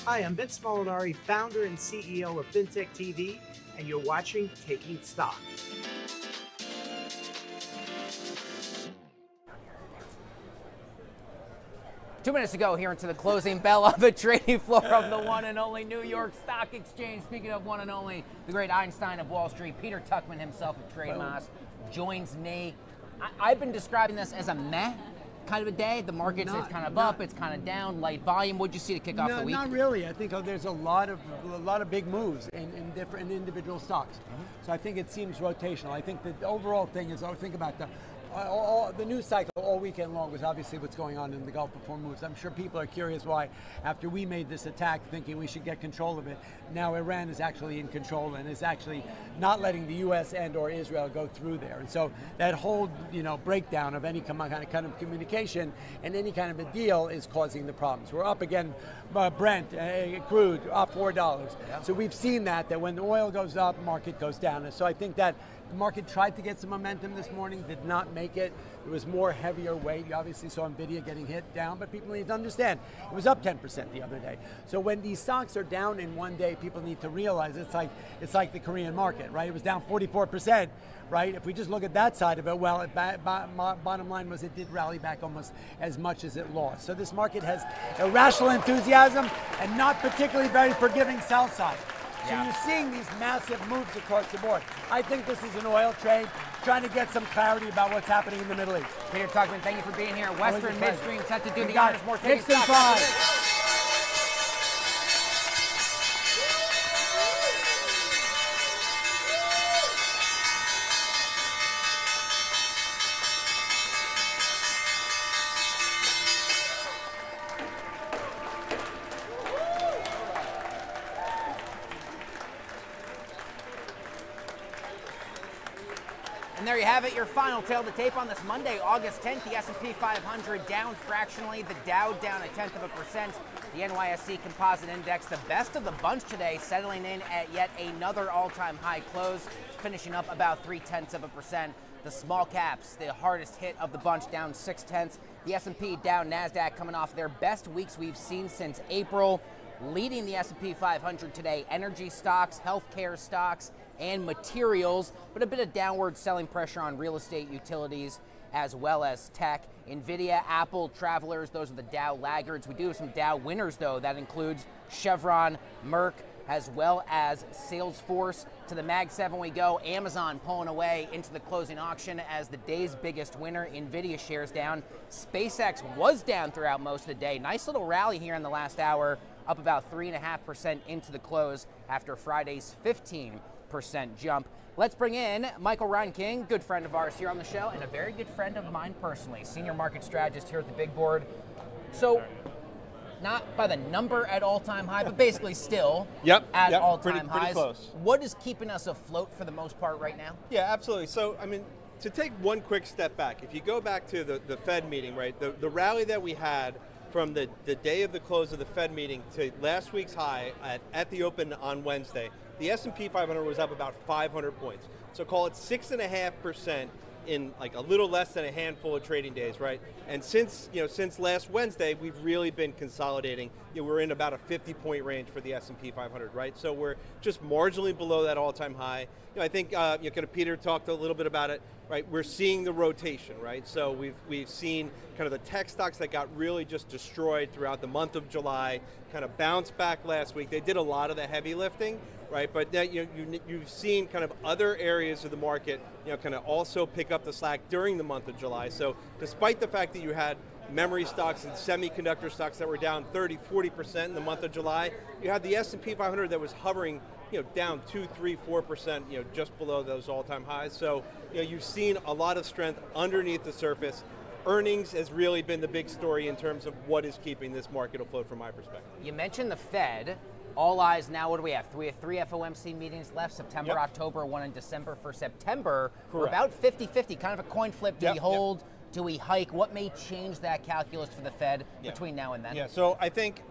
Hi, I'm Vince Molinari, founder and CEO of FinTech TV, and you're watching Taking Stock. 2 minutes ago, here into the closing bell of the trading floor of the one and only New York Stock Exchange. Speaking of one and only, the great Einstein of Wall Street, Peter Tuchman himself of TradeMoss, joins me. I've been describing this as a meh kind of a day. The market's it's kind of up, it's kind of down, light volume. What'd you see to kick off the week? Not really. I think there's a lot of big moves in different individual stocks. So I think it seems rotational. I think the overall thing is, I think about the news cycle all weekend long was obviously what's going on in the Gulf before moves. I'm sure people are curious why, after we made this attack thinking we should get control of it, now Iran is actually in control and is actually not letting the US and or Israel go through there. And so that whole breakdown of any kind of communication and any kind of a deal is causing the problems. We're up again, Brent, crude, up $4. Yeah. So we've seen that when the oil goes up, market goes down. And so I think that the market tried to get some momentum this morning, did not make it. It was more heavier weight. You obviously saw Nvidia getting hit down, but people need to understand, it was up 10% the other day. So when these stocks are down in one day, people need to realize it's like the Korean market, right? It was down 44%, right? If we just look at that side of it, well, bottom line was it did rally back almost as much as it lost. So this market has irrational enthusiasm and not particularly very forgiving sell side. So you're seeing these massive moves across the board. I think this is an oil trade, trying to get some clarity about what's happening in the Middle East. Peter Tuchman, thank you for being here. Western Midstream set to do the honors. More Taking Stock. Nixon 5. And there you have it, your final tail of the tape on this Monday, August 10th. The S&P 500 down fractionally, the Dow down 0.1%, the NYSE Composite Index, the best of the bunch today, settling in at yet another all-time high close, finishing up about 0.3%. The small caps, the hardest hit of the bunch, down 0.6. The S&P down, NASDAQ coming off their best weeks we've seen since April. Leading the S&P 500 today, energy stocks, healthcare stocks, and materials, but a bit of downward selling pressure on real estate, utilities, as well as tech. Nvidia, Apple, Travelers, those are the Dow laggards. We do have some Dow winners, though. That includes Chevron, Merck, as well as Salesforce. To the Mag 7 we go. Amazon pulling away into the closing auction as the day's biggest winner. Nvidia shares down. SpaceX was down throughout most of the day. Nice little rally here in the last hour, up about 3.5% into the close after Friday's 15% jump. Let's bring in Michael Reinking, good friend of ours here on the show, and a very good friend of mine personally, senior market strategist here at the Big Board. So, not by the number at all-time high, but basically still at all-time highs. Pretty close. What is keeping us afloat for the most part right now? Yeah, absolutely. So, I mean, to take one quick step back, if you go back to the Fed meeting, right, the rally that we had from the day of the close of the Fed meeting to last week's high at the open on Wednesday, the S&P 500 was up about 500 points. So call it 6.5% in like a little less than a handful of trading days, right? And since last Wednesday, we've really been consolidating. We're in about a 50-point range for the S&P 500, right? So we're just marginally below that all-time high. I think kind of Peter talked a little bit about it, right? We're seeing the rotation, right? So we've seen kind of the tech stocks that got really just destroyed throughout the month of July, kind of bounced back last week. They did a lot of the heavy lifting, right? But now you've seen kind of other areas of the market, kind of also pick up the slack during the month of July. So despite the fact that you had memory stocks and semiconductor stocks that were down 30, 40% in the month of July, you had the S&P 500 that was hovering down 2, 3, 4%, just below those all-time highs. So, you've seen a lot of strength underneath the surface. Earnings has really been the big story in terms of what is keeping this market afloat from my perspective. You mentioned the Fed. All eyes now, what do we have? We have 3 FOMC meetings left, September, October, 1 in December. For September, we're about 50-50, kind of a coin flip. Do we hold? Do we hike? What may change that calculus for the Fed between now and then? Yeah, so I think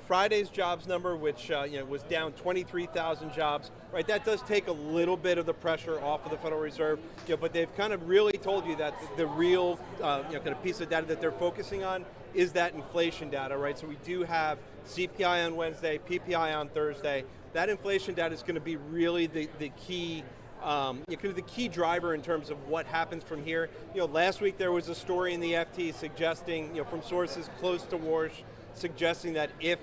Friday's jobs number, which was down 23,000 jobs, right? That does take a little bit of the pressure off of the Federal Reserve, but they've kind of really told you that the real kind of piece of data that they're focusing on is that inflation data, right? So we do have CPI on Wednesday, PPI on Thursday. That inflation data is going to be really the key, kind of the key driver in terms of what happens from here. Last week there was a story in the FT suggesting, from sources close to Warsh, suggesting that if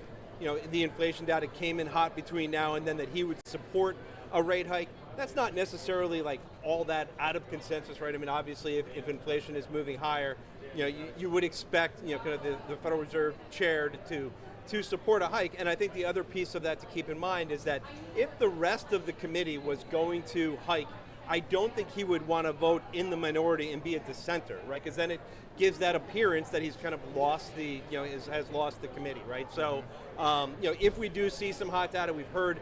the inflation data came in hot between now and then, that he would support a rate hike. That's not necessarily like all that out of consensus, right? I mean, obviously, if inflation is moving higher, you would expect, kind of the Federal Reserve chair to support a hike. And I think the other piece of that to keep in mind is that if the rest of the committee was going to hike, I don't think he would want to vote in the minority and be a dissenter, right? Because then it gives that appearance that he's kind of lost the, has lost the committee, right? So, if we do see some hot data, we've heard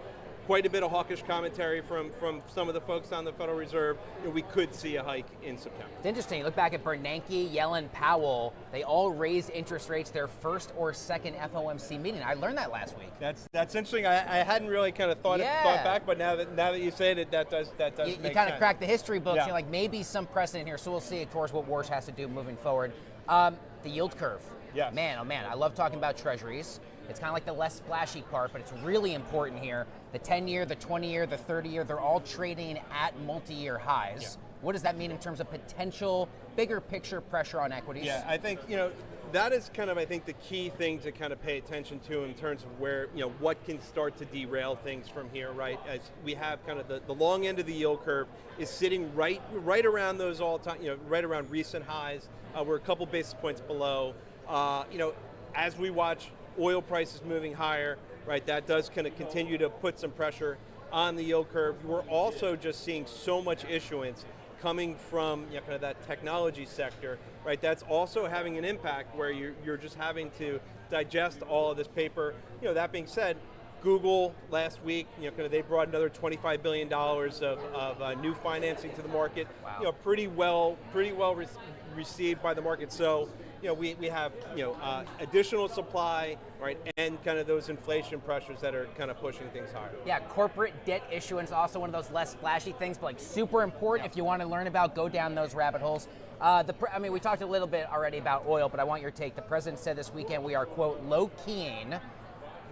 quite a bit of hawkish commentary from some of the folks on the Federal Reserve, we could see a hike in September. It's interesting, you look back at Bernanke, Yellen, Powell, they all raised interest rates their first or second FOMC meeting. I learned that last week. That's interesting. I hadn't really kind of thought back, but now that you say it, that does make sense. You kind of crack the history books, like maybe some precedent here, so we'll see, of course, what Warsh has to do moving forward. The yield curve. Yes. Man, oh man, I love talking about treasuries. It's kind of like the less splashy part, but it's really important here. The 10-year, the 20-year, the 30-year, they're all trading at multi-year highs. Yeah. What does that mean in terms of potential bigger picture pressure on equities? Yeah, I think, that is kind of, I think, the key thing to kind of pay attention to in terms of where, what can start to derail things from here, right? As we have kind of the long end of the yield curve is sitting right around those all-time, right around recent highs. We're a couple basis points below. As we watch oil prices moving higher, right, that does kind of continue to put some pressure on the yield curve. We're also just seeing so much issuance coming from kind of that technology sector, right? That's also having an impact where you're just having to digest all of this paper. That being said, Google last week, kind of they brought another $25 billion of new financing to the market. Wow. Pretty well received by the market. So, we have, additional supply, right, and kind of those inflation pressures that are kind of pushing things higher. Yeah, corporate debt issuance, also one of those less splashy things, but like super important if you want to learn about, go down those rabbit holes. We talked a little bit already about oil, but I want your take. The president said this weekend we are, quote, low-keying.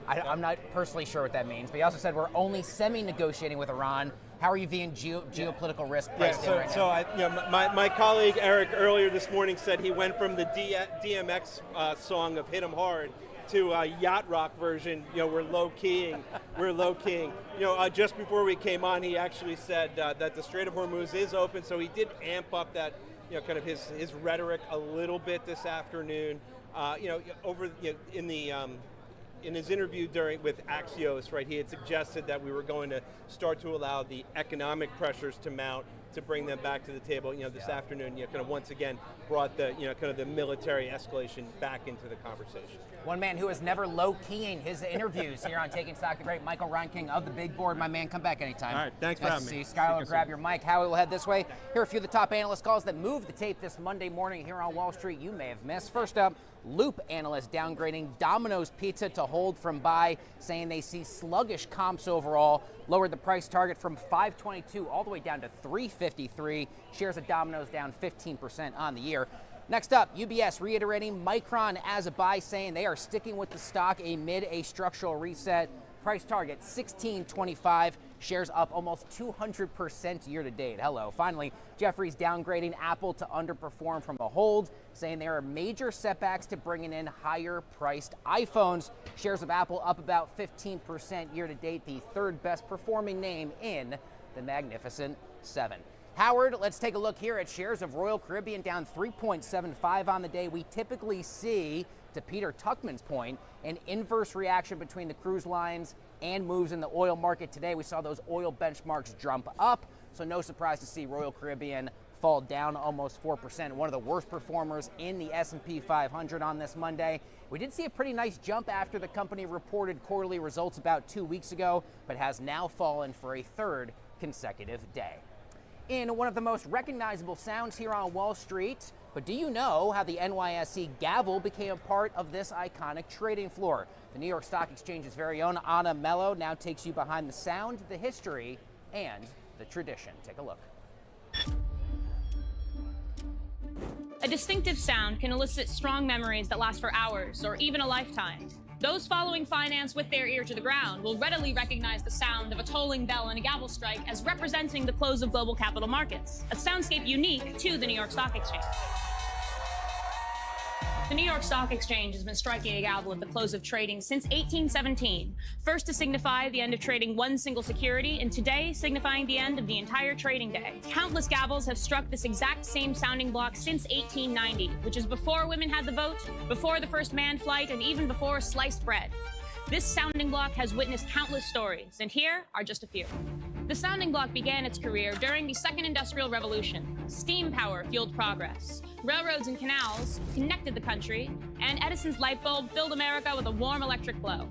I'm not personally sure what that means, but he also said we're only semi-negotiating with Iran. How are you viewing geopolitical risk priced in right now? My colleague Eric earlier this morning said he went from the DMX song of "Hit 'Em Hard" to a yacht rock version. We're low keying. We're low keying. Just before we came on, he actually said that the Strait of Hormuz is open, so he did amp up that kind of his rhetoric a little bit this afternoon. In his interview with Axios, right, he had suggested that we were going to start to allow the economic pressures to mount to bring them back to the table. This afternoon, kind of once again brought the, kind of the military escalation back into the conversation. One man who is never low-keying his interviews here on Taking Stock, the great Michael Reinking of the Big Board. My man, come back anytime. All right, thanks for having me. Skylar, grab your mic. Howie will head this way. Here are a few of the top analyst calls that moved the tape this Monday morning here on Wall Street you may have missed. First up, Loop analyst downgrading Domino's Pizza to hold from buy, saying they see sluggish comps overall. Lowered the price target from $5.22 all the way down to $3.53. Shares of Domino's down 15% on the year. Next up, UBS reiterating Micron as a buy, saying they are sticking with the stock amid a structural reset. Price target $16.25. Shares up almost 200% year to date. Hello. Finally, Jefferies downgrading Apple to underperform from a hold, saying there are major setbacks to bringing in higher priced iPhones. Shares of Apple up about 15% year to date, the third best performing name in the Magnificent Seven. Howard, let's take a look here at shares of Royal Caribbean down 3.75 on the day. We typically see, to Peter Tuchman's point, an inverse reaction between the cruise lines and moves in the oil market. Today we saw those oil benchmarks jump up, so no surprise to see Royal Caribbean fall down almost 4%, one of the worst performers in the S&P 500 on this Monday. We did see a pretty nice jump after the company reported quarterly results about 2 weeks ago, but has now fallen for a third consecutive day. In one of the most recognizable sounds here on Wall Street, but do you know how the NYSE gavel became a part of this iconic trading floor? The New York Stock Exchange's very own Anna Mello now takes you behind the sound, the history, and the tradition. Take a look. A distinctive sound can elicit strong memories that last for hours or even a lifetime. Those following finance with their ear to the ground will readily recognize the sound of a tolling bell and a gavel strike as representing the close of global capital markets, a soundscape unique to the New York Stock Exchange. The New York Stock Exchange has been striking a gavel at the close of trading since 1817, first to signify the end of trading one single security, and today signifying the end of the entire trading day. Countless gavels have struck this exact same sounding block since 1890, which is before women had the vote, before the first manned flight, and even before sliced bread. This sounding block has witnessed countless stories, and here are just a few. The sounding block began its career during the Second Industrial Revolution. Steam power fueled progress. Railroads and canals connected the country, and Edison's light bulb filled America with a warm electric glow.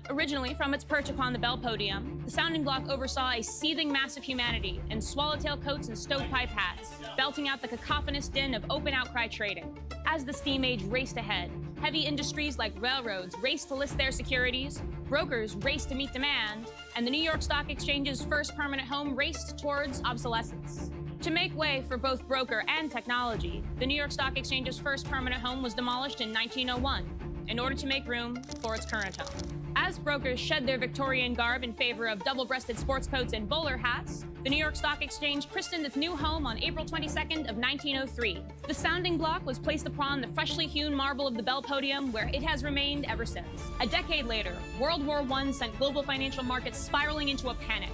Originally, from its perch upon the bell podium, the sounding block oversaw a seething mass of humanity in swallowtail coats and stovepipe hats, belting out the cacophonous din of open outcry trading. As the steam age raced ahead, heavy industries like railroads raced to list their securities, brokers raced to meet demand, and the New York Stock Exchange's first permanent home raced towards obsolescence. To make way for both broker and technology, the New York Stock Exchange's first permanent home was demolished in 1901 in order to make room for its current home. As brokers shed their Victorian garb in favor of double-breasted sports coats and bowler hats, the New York Stock Exchange christened its new home on April 22nd of 1903. The sounding block was placed upon the freshly hewn marble of the bell podium, where it has remained ever since. A decade later, World War I sent global financial markets spiraling into a panic.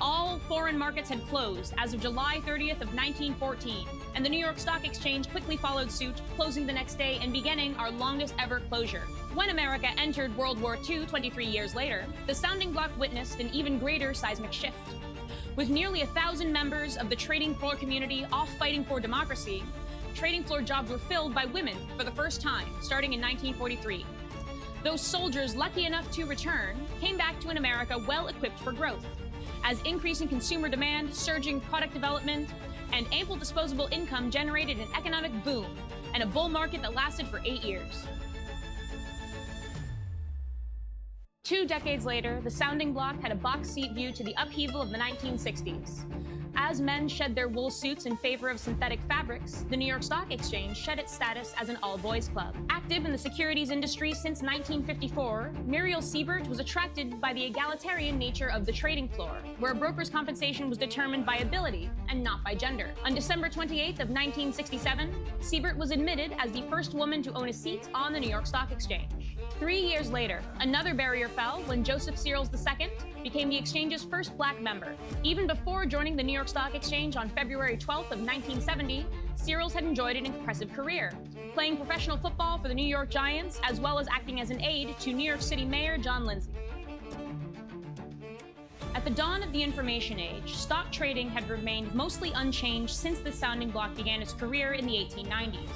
All foreign markets had closed as of July 30th of 1914, and the New York Stock Exchange quickly followed suit, closing the next day and beginning our longest ever closure. When America entered World War II 23 years later, the sounding block witnessed an even greater seismic shift. With nearly 1,000 members of the trading floor community off fighting for democracy, trading floor jobs were filled by women for the first time, starting in 1943. Those soldiers lucky enough to return came back to an America well equipped for growth, as increasing consumer demand, surging product development, and ample disposable income generated an economic boom and a bull market that lasted for 8 years. 2 decades later, the sounding block had a box seat view to the upheaval of the 1960s. As men shed their wool suits in favor of synthetic fabrics, the New York Stock Exchange shed its status as an all-boys club. Active in the securities industry since 1954, Muriel Siebert was attracted by the egalitarian nature of the trading floor, where a broker's compensation was determined by ability and not by gender. On December 28th of 1967, Siebert was admitted as the first woman to own a seat on the New York Stock Exchange. 3 years later, another barrier fell when Joseph Searles II became the exchange's first black member. Even before joining the New York Stock Exchange on February 12th of 1970, Searles had enjoyed an impressive career, playing professional football for the New York Giants, as well as acting as an aide to New York City Mayor John Lindsay. At the dawn of the information age, stock trading had remained mostly unchanged since the sounding block began its career in the 1890s.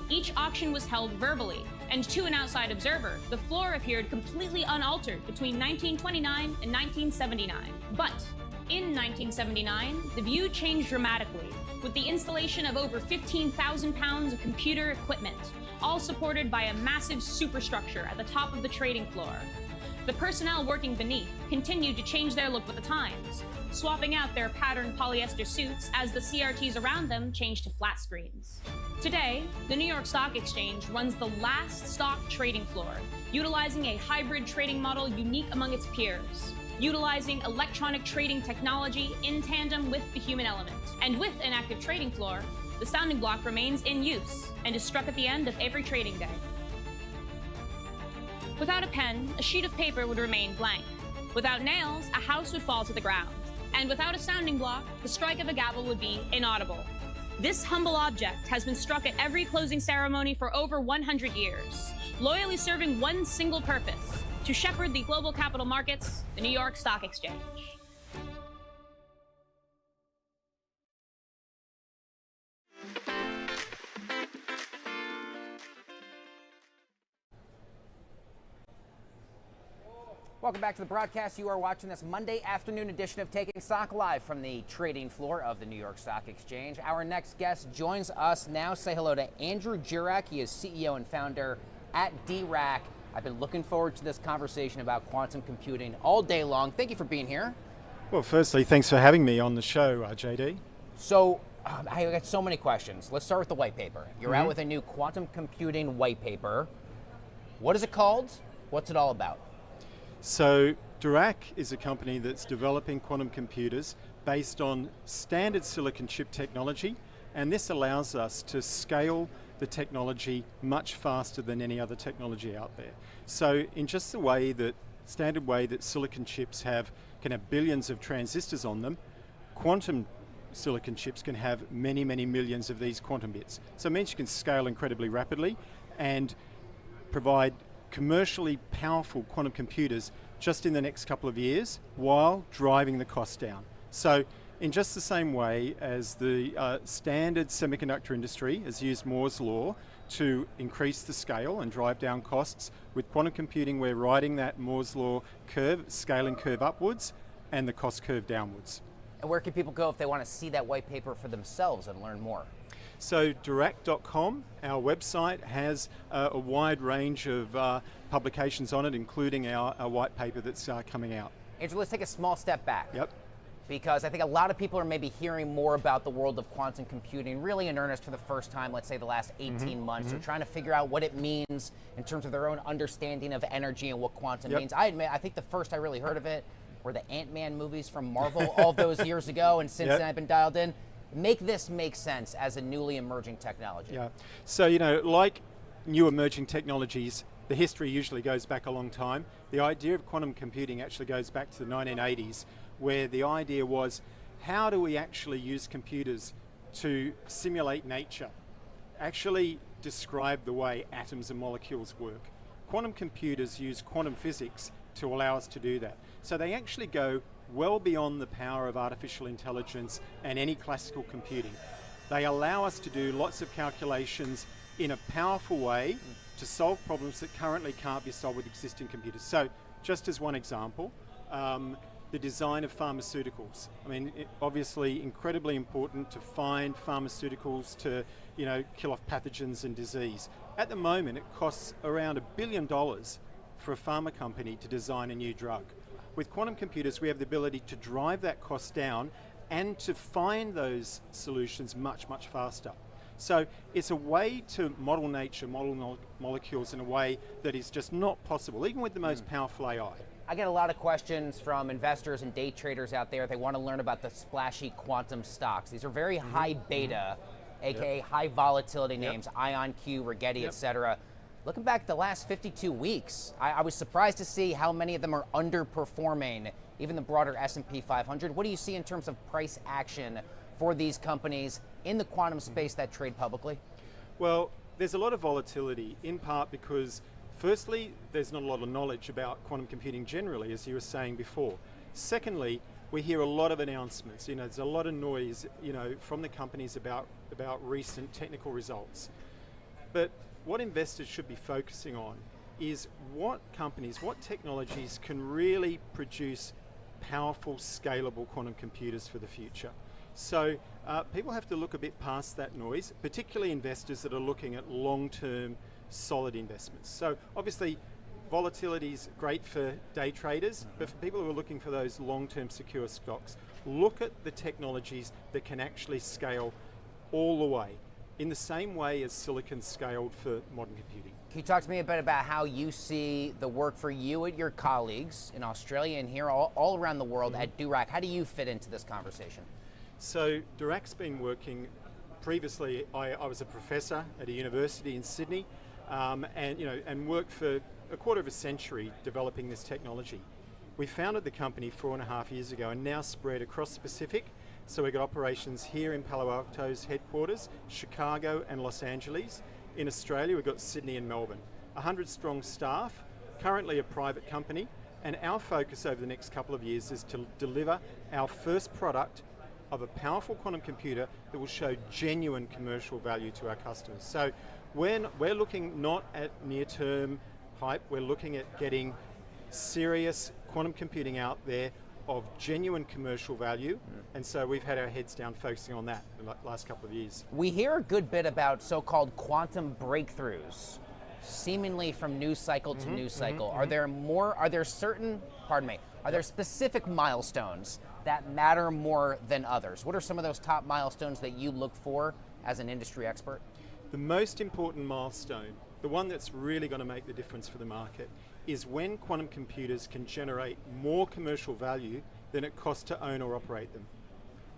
Each auction was held verbally, and to an outside observer, the floor appeared completely unaltered between 1929 and 1979. But in 1979, the view changed dramatically, with the installation of over 15,000 pounds of computer equipment, all supported by a massive superstructure at the top of the trading floor. The personnel working beneath continued to change their look with the times, swapping out their patterned polyester suits as the CRTs around them changed to flat screens. Today, the New York Stock Exchange runs the last stock trading floor, utilizing a hybrid trading model unique among its peers, utilizing electronic trading technology in tandem with the human element. And with an active trading floor, the sounding block remains in use and is struck at the end of every trading day. Without a pen, a sheet of paper would remain blank. Without nails, a house would fall to the ground. And without a sounding block, the strike of a gavel would be inaudible. This humble object has been struck at every closing ceremony for over 100 years, loyally serving one single purpose: to shepherd the global capital markets, the New York Stock Exchange. Welcome back to the broadcast. You are watching this Monday afternoon edition of Taking Stock live from the trading floor of the New York Stock Exchange. Our next guest joins us now. Say hello to Andrew Jirak. He is CEO and founder at DRAC. I've been looking forward to this conversation about quantum computing all day long. Thank you for being here. Well, firstly, thanks for having me on the show, JD. So, I got so many questions. Let's start with the white paper. You're out with a new quantum computing white paper. What is it called? What's it all about? So Dirac is a company that's developing quantum computers based on standard silicon chip technology, and this allows us to scale the technology much faster than any other technology out there. So in just the standard way that silicon chips can have billions of transistors on them, quantum silicon chips can have many, many millions of these quantum bits. So it means you can scale incredibly rapidly and provide commercially powerful quantum computers just in the next couple of years while driving the cost down. So in just the same way as the standard semiconductor industry has used Moore's law to increase the scale and drive down costs, with quantum computing we're riding that Moore's law curve, scaling curve upwards and the cost curve downwards. And where can people go if they want to see that white paper for themselves and learn more? So Dirac.com, our website, has a wide range of publications on it, including our white paper that's coming out. Andrew, let's take a small step back. Yep. Because I think a lot of people are maybe hearing more about the world of quantum computing really in earnest for the first time, let's say the last 18 months. They're trying to figure out what it means in terms of their own understanding of energy and what quantum means. I admit, I think the first I really heard of it were the Ant-Man movies from Marvel all those years ago, and since then I've been dialed in. Make this make sense as a newly emerging technology. Yeah, so like new emerging technologies, the history usually goes back a long time. The idea of quantum computing actually goes back to the 1980s, where the idea was, how do we actually use computers to simulate nature, actually describe the way atoms and molecules work? Quantum computers use quantum physics to allow us to do that. So they actually go well beyond the power of artificial intelligence and any classical computing. They allow us to do lots of calculations in a powerful way to solve problems that currently can't be solved with existing computers. So just as one example, the design of pharmaceuticals. I mean, obviously incredibly important to find pharmaceuticals to, kill off pathogens and disease. At the moment, it costs around $1 billion for a pharma company to design a new drug. With quantum computers, we have the ability to drive that cost down and to find those solutions much, much faster. So it's a way to model nature, model molecules in a way that is just not possible, even with the most powerful AI. I get a lot of questions from investors and day traders out there. They want to learn about the splashy quantum stocks. These are very high beta, aka high volatility names, IonQ, Rigetti, etc. Looking back at the last 52 weeks, I was surprised to see how many of them are underperforming even the broader S&P 500. What do you see in terms of price action for these companies in the quantum space that trade publicly? Well, there's a lot of volatility, in part because firstly, there's not a lot of knowledge about quantum computing generally, as you were saying before. Secondly, we hear a lot of announcements. There's a lot of noise, from the companies about recent technical results. But what investors should be focusing on is what companies, what technologies can really produce powerful, scalable quantum computers for the future. So people have to look a bit past that noise, particularly investors that are looking at long-term solid investments. So obviously volatility is great for day traders, but for people who are looking for those long-term secure stocks, look at the technologies that can actually scale all the way, in the same way as silicon scaled for modern computing. Can you talk to me a bit about how you see the work for you and your colleagues in Australia and here all around the world at Dirac? How do you fit into this conversation? So Dirac's been working, previously I was a professor at a university in Sydney, and worked for a quarter of a century developing this technology. We founded the company 4.5 years ago and now spread across the Pacific. So we've got operations here in Palo Alto's headquarters, Chicago and Los Angeles. In Australia, we've got Sydney and Melbourne. 100 strong staff, currently a private company, and our focus over the next couple of years is to deliver our first product of a powerful quantum computer that will show genuine commercial value to our customers. So we're looking not at near-term hype, we're looking at getting serious quantum computing out there of genuine commercial value, and so we've had our heads down focusing on that in the last couple of years. We hear a good bit about so-called quantum breakthroughs, seemingly from news cycle to news cycle. Are there specific milestones that matter more than others? What are some of those top milestones that you look for as an industry expert? The most important milestone, the one that's really going to make the difference for the market, is when quantum computers can generate more commercial value than it costs to own or operate them.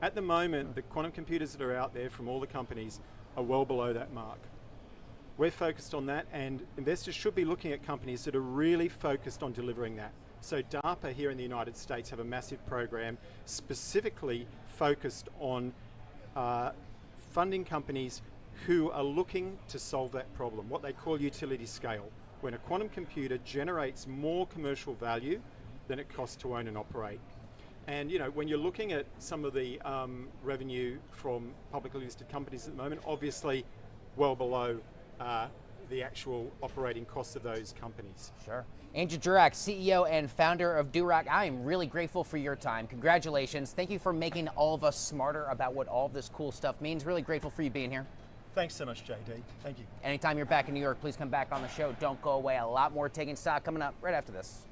At the moment, the quantum computers that are out there from all the companies are well below that mark. We're focused on that, and investors should be looking at companies that are really focused on delivering that. So DARPA here in the United States have a massive program specifically focused on funding companies who are looking to solve that problem, what they call utility scale, when a quantum computer generates more commercial value than it costs to own and operate. And you know, when you're looking at some of the revenue from publicly listed companies at the moment, obviously well below the actual operating costs of those companies. Sure. Andrew Durak, CEO and founder of Durak, I am really grateful for your time. Congratulations. Thank you for making all of us smarter about what all this cool stuff means. Really grateful for you being here. Thanks so much, JD. Thank you. Anytime you're back in New York, please come back on the show. Don't go away. A lot more Taking Stock coming up right after this.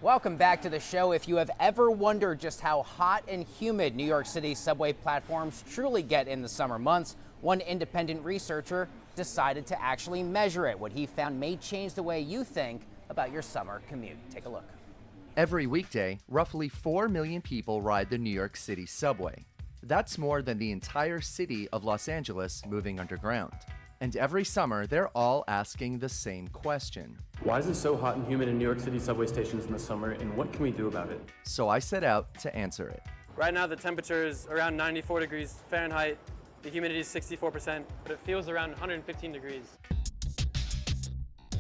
Welcome back to the show. If you have ever wondered just how hot and humid New York City subway platforms truly get in the summer months, one independent researcher decided to actually measure it. What he found may change the way you think about your summer commute. Take a look. Every weekday, roughly 4 million people ride the New York City subway. That's more than the entire city of Los Angeles moving underground. And every summer, they're all asking the same question. Why is it so hot and humid in New York City subway stations in the summer, and what can we do about it? So I set out to answer it. Right now the temperature is around 94 degrees Fahrenheit, the humidity is 64%, but it feels around 115 degrees.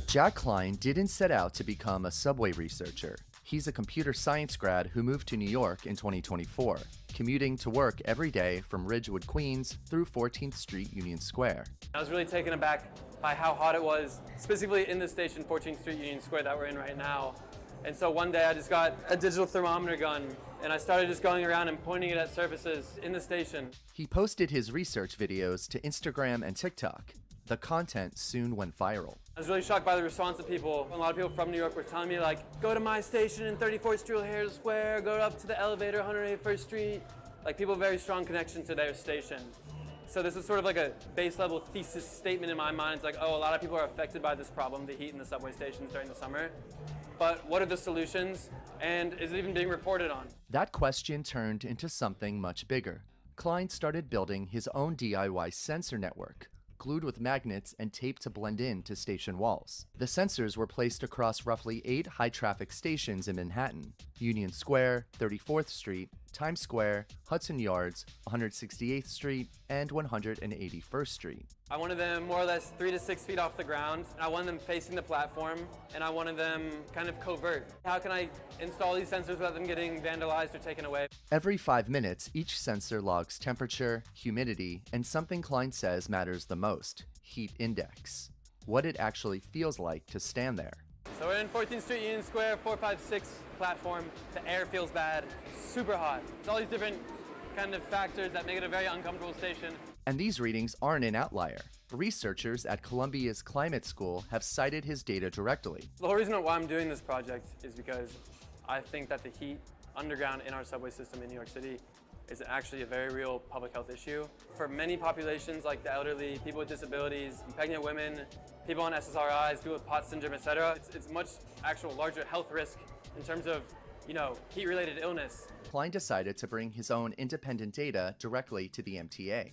Jack Klein didn't set out to become a subway researcher. He's a computer science grad who moved to New York in 2024, commuting to work every day from Ridgewood, Queens through 14th Street, Union Square. I was really taken aback by how hot it was, specifically in the station 14th Street, Union Square that we're in right now. And so one day I just got a digital thermometer gun and I started just going around and pointing it at surfaces in the station. He posted his research videos to Instagram and TikTok. The content soon went viral. I was really shocked by the response of people. A lot of people from New York were telling me, like, go to my station in 34th Street, O'Hare Square, go up to the elevator, 181st Street. Like, people have a very strong connection to their station. So this is sort of like a base level thesis statement in my mind. It's like, oh, a lot of people are affected by this problem, the heat in the subway stations during the summer. But what are the solutions? And is it even being reported on? That question turned into something much bigger. Klein started building his own DIY sensor network, glued with magnets and taped to blend in to station walls. The sensors were placed across roughly 8 high-traffic stations in Manhattan: Union Square, 34th Street, Times Square, Hudson Yards, 168th Street, and 181st Street. I wanted them more or less 3 to 6 feet off the ground, and I wanted them facing the platform, and I wanted them kind of covert. How can I install these sensors without them getting vandalized or taken away? Every 5 minutes, each sensor logs temperature, humidity, and something Klein says matters the most: heat index. What it actually feels like to stand there. So we're in 14th Street, Union Square, 456 platform. The air feels bad, super hot. It's all these different kind of factors that make it a very uncomfortable station. And these readings aren't an outlier. Researchers at Columbia's Climate School have cited his data directly. The whole reason why I'm doing this project is because I think that the heat underground in our subway system in New York City is actually a very real public health issue. For many populations like the elderly, people with disabilities, pregnant women, people on SSRIs, people with POTS syndrome, etc., it's much actual larger health risk in terms of, heat-related illness. Klein decided to bring his own independent data directly to the MTA.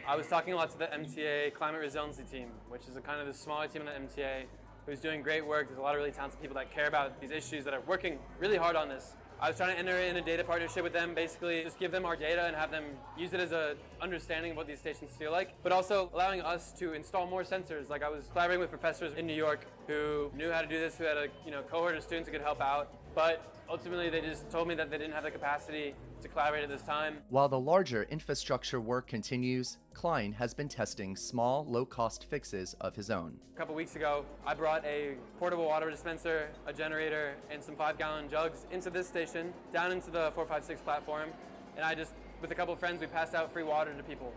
I was talking a lot to the MTA Climate Resiliency Team, which is a kind of the smaller team in the MTA who's doing great work. There's a lot of really talented people that care about these issues that are working really hard on this. I was trying to enter in a data partnership with them, basically just give them our data and have them use it as an understanding of what these stations feel like, but also allowing us to install more sensors. Like I was collaborating with professors in New York who knew how to do this, who had a cohort of students who could help out, but ultimately they just told me that they didn't have the capacity to collaborate at this time. While the larger infrastructure work continues, Klein has been testing small, low-cost fixes of his own. A couple weeks ago, I brought a portable water dispenser, a generator, and some 5-gallon jugs into this station, down into the 456 platform, and I just, with a couple of friends, we passed out free water to people.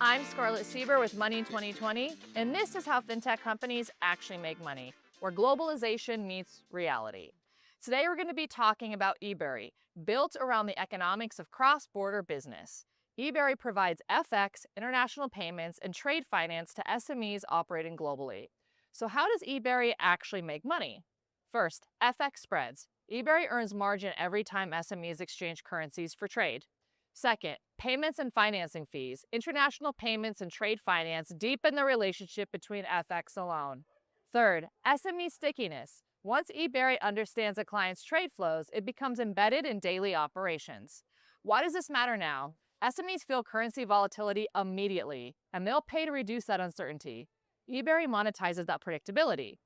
I'm Scarlett Sieber with Money 2020, and this is how fintech companies actually make money, where globalization meets reality. Today we're going to be talking about eBury, built around the economics of cross-border business. eBury provides FX, international payments, and trade finance to SMEs operating globally. So how does eBury actually make money? First, FX spreads. eBury earns margin every time SMEs exchange currencies for trade. Second, payments and financing fees. International payments and trade finance deepen the relationship between FX alone. Third, SME stickiness. Once eBury understands a client's trade flows, it becomes embedded in daily operations. Why does this matter now? SMEs feel currency volatility immediately, and they'll pay to reduce that uncertainty. eBury monetizes that predictability.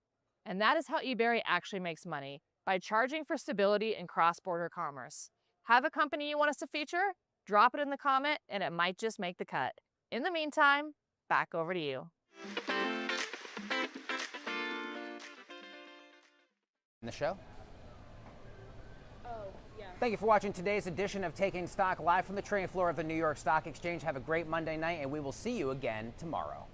And that is how eBury actually makes money. by charging for stability in cross-border commerce. Have a company you want us to feature? Drop it in the comment and it might just make the cut. In the meantime, back over to you. The show? Thank you for watching today's edition of Taking Stock live from the trading floor of the New York Stock Exchange. Have a great Monday night, and we will see you again tomorrow.